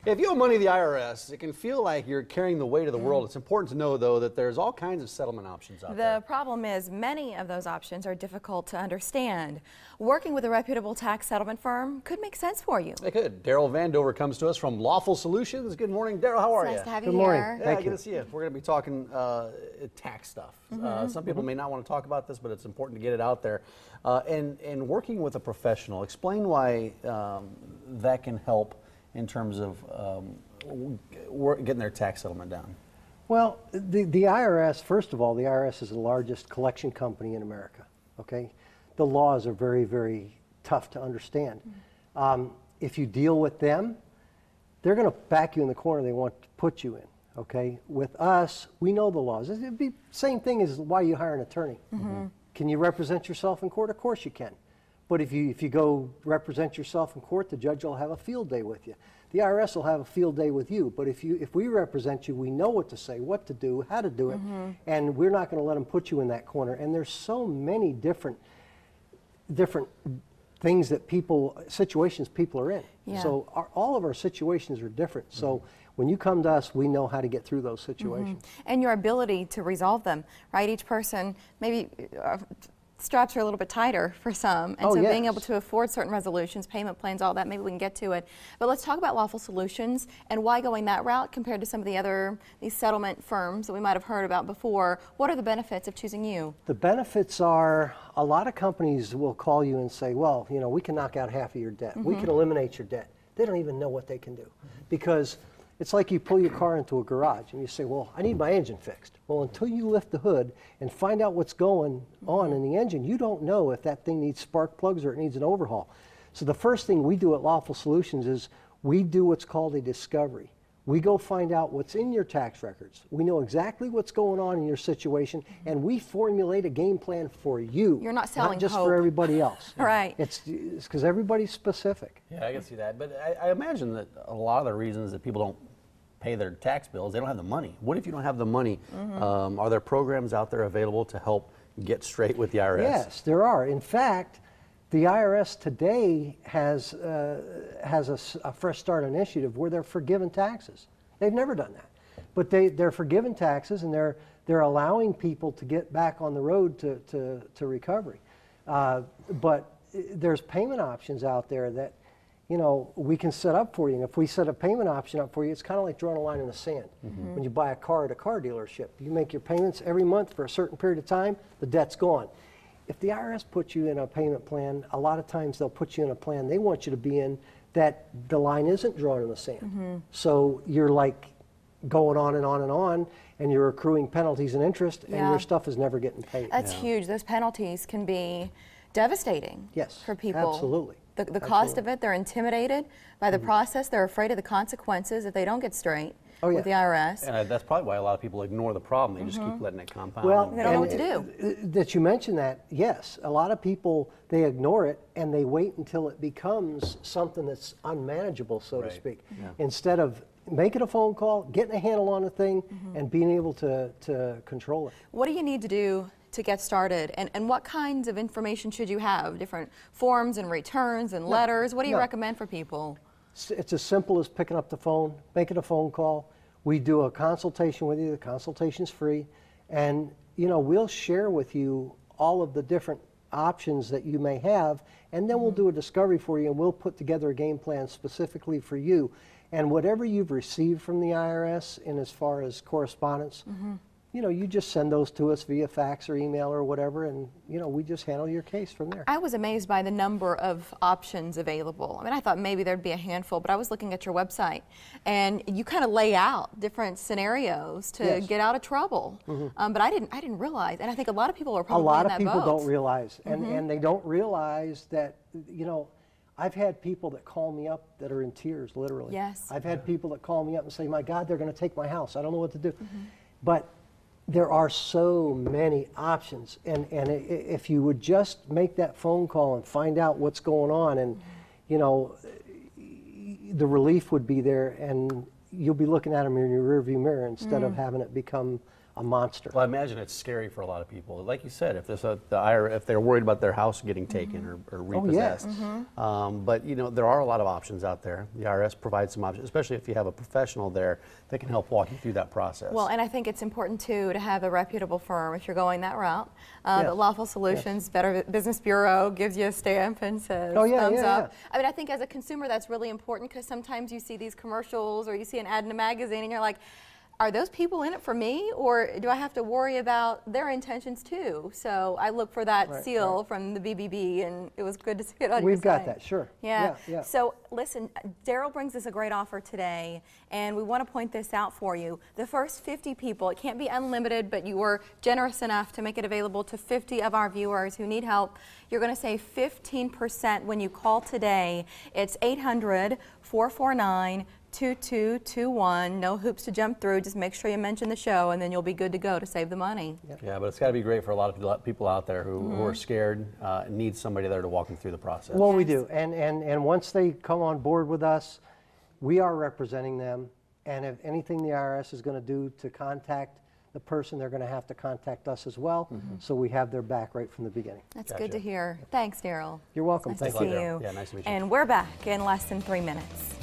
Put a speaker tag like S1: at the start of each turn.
S1: If you owe money to the IRS, it can feel like you're carrying the weight of the world. It's important to know, though, that there's all kinds of settlement options out there.
S2: The problem is many of those options are difficult to understand. Working with a reputable tax settlement firm could make sense for you.
S1: It could. Daryl Vandover comes to us from Lawful Solutions. Good morning, Daryl. How are you?
S2: Nice to have you
S3: Good morning.
S2: here.
S1: Yeah, good to see you. We're going to be talking tax stuff. Some people may not want to talk about this, but it's important to get it out there. And working with a professional, explain why that can help in terms of getting their tax settlement down.
S3: Well, the IRS, first of all, the IRS is the largest collection company in America, okay? The laws are very, very tough to understand. If you deal with them, they're going to back you in the corner they want to put you in, okay? With us, we know the laws. It'd be the same thing as why you hire an attorney. Can you represent yourself in court? Of course you can. But if you go represent yourself in court, the judge will have a field day with you. The IRS will have a field day with you. But if we represent you, we know what to say, what to do, how to do it, and we're not going to let them put you in that corner. And there's so many different things that situations people are in.
S2: Yeah.
S3: So all of our situations are different. So when you come to us, we know how to get through those situations.
S2: And your ability to resolve them, right? Each person, maybe straps are a little bit tighter for some, and so being able to afford certain resolutions, payment plans, all that, maybe we can get to it. But let's talk about Lawful Solutions and why going that route compared to some of these settlement firms that we might have heard about before. What are the benefits of choosing you?
S3: The benefits are, a lot of companies will call you and say, well, you know, we can knock out half of your debt. We can eliminate your debt. They don't even know what they can do. Because it's like you pull your car into a garage and you say, well, I need my engine fixed. Well, until you lift the hood and find out what's going on in the engine, you don't know if that thing needs spark plugs or it needs an overhaul. So the first thing we do at Lawful Solutions is we do what's called a discovery. We go find out what's in your tax records. We know exactly what's going on in your situation, and we formulate a game plan for you.
S2: You're not selling
S3: not just
S2: hope
S3: for everybody else.
S2: Right.
S3: It's because everybody's specific.
S1: Yeah, I can see that. But I imagine that a lot of the reasons that people don't pay their tax bills, they don't have the money. What if you don't have the money? Are there programs out there available to help get straight with the IRS?
S3: Yes, there are. In fact, the IRS today has a Fresh Start initiative where they're forgiving taxes. They've never done that, but they're forgiving taxes, and they're allowing people to get back on the road to recovery. But there's payment options out there that, you know, we can set up for you. And if we set a payment option up for you, it's kind of like drawing a line in the sand. When you buy a car at a car dealership, you make your payments every month for a certain period of time, the debt's gone. If the IRS puts you in a payment plan, a lot of times they'll put you in a plan they want you to be in that the line isn't drawn in the sand. So you're like going on and on and on, and you're accruing penalties and interest, and your stuff is never getting paid.
S2: That's huge. Those penalties can be devastating for people.
S3: Absolutely.
S2: The cost of it, they're intimidated by the process. They're afraid of the consequences if they don't get straight with the IRS.
S1: And that's probably why a lot of people ignore the problem. They just keep letting it compound.
S3: Well,
S2: they don't know what to do.
S3: That you mentioned that, yes, a lot of people, they ignore it and they wait until it becomes something that's unmanageable, so to speak, instead of making a phone call, getting a handle on the thing, and being able to control it.
S2: What do you need to do to get started, and what kinds of information should you have? Different forms and returns and letters? What do you recommend for people?
S3: It's as simple as picking up the phone, making a phone call. We do a consultation with you. The consultation's free, and you know, we'll share with you all of the different options that you may have, and then we'll do a discovery for you, and we'll put together a game plan specifically for you. And whatever you've received from the IRS in as far as correspondence, you know, you just send those to us via fax or email or whatever, and you know, we just handle your case from there.
S2: I was amazed by the number of options available. I mean, I thought maybe there'd be a handful, but I was looking at your website, and you kind of lay out different scenarios to get out of trouble. But I didn't realize, and I think a lot of people are probably in that boat.
S3: A lot of people don't realize, and they don't realize that, you know, I've had people that call me up that are in tears, literally.
S2: Yes.
S3: I've had people that call me up and say, my God, they're going to take my house. I don't know what to do. But there are so many options, and if you would just make that phone call and find out what's going on, and you know, the relief would be there, and you'll be looking at them in your rearview mirror instead of having it become a monster.
S1: Well, I imagine it's scary for a lot of people. Like you said, if there's if they're worried about their house getting taken or repossessed. But you know, there are a lot of options out there. The IRS provides some options, especially if you have a professional there that can help walk you through that process.
S2: Well, and I think it's important too to have a reputable firm if you're going that route. The Lawful Solutions, Better Business Bureau gives you a stamp and says thumbs up. I mean, I think as a consumer that's really important, because sometimes you see these commercials or you see an ad in a magazine and you're like, are those people in it for me, or do I have to worry about their intentions too? So I look for that seal from the BBB, and it was good to see it on your
S3: We've got
S2: site.
S3: that, sure.
S2: Yeah. So listen, Daryl brings us a great offer today, and we want to point this out for you. The first 50 people, it can't be unlimited, but you were generous enough to make it available to 50 of our viewers who need help. You're going to save 15% when you call today. It's 800-449-2221. No hoops to jump through. Just make sure you mention the show, and then you'll be good to go to save the money.
S1: Yeah, but it's got to be great for a lot of people out there who are scared and need somebody there to walk them through the process.
S3: Well, we do. And once they come on board with us, we are representing them. And if anything the IRS is going to do to contact the person, they're going to have to contact us as well. So we have their back right from the beginning.
S2: That's good to hear. Thanks, Daryl.
S3: You're welcome.
S2: Nice
S3: Thank
S2: to
S3: you.
S2: see you.
S1: Yeah, nice to meet you.
S2: And we're back in less than 3 minutes.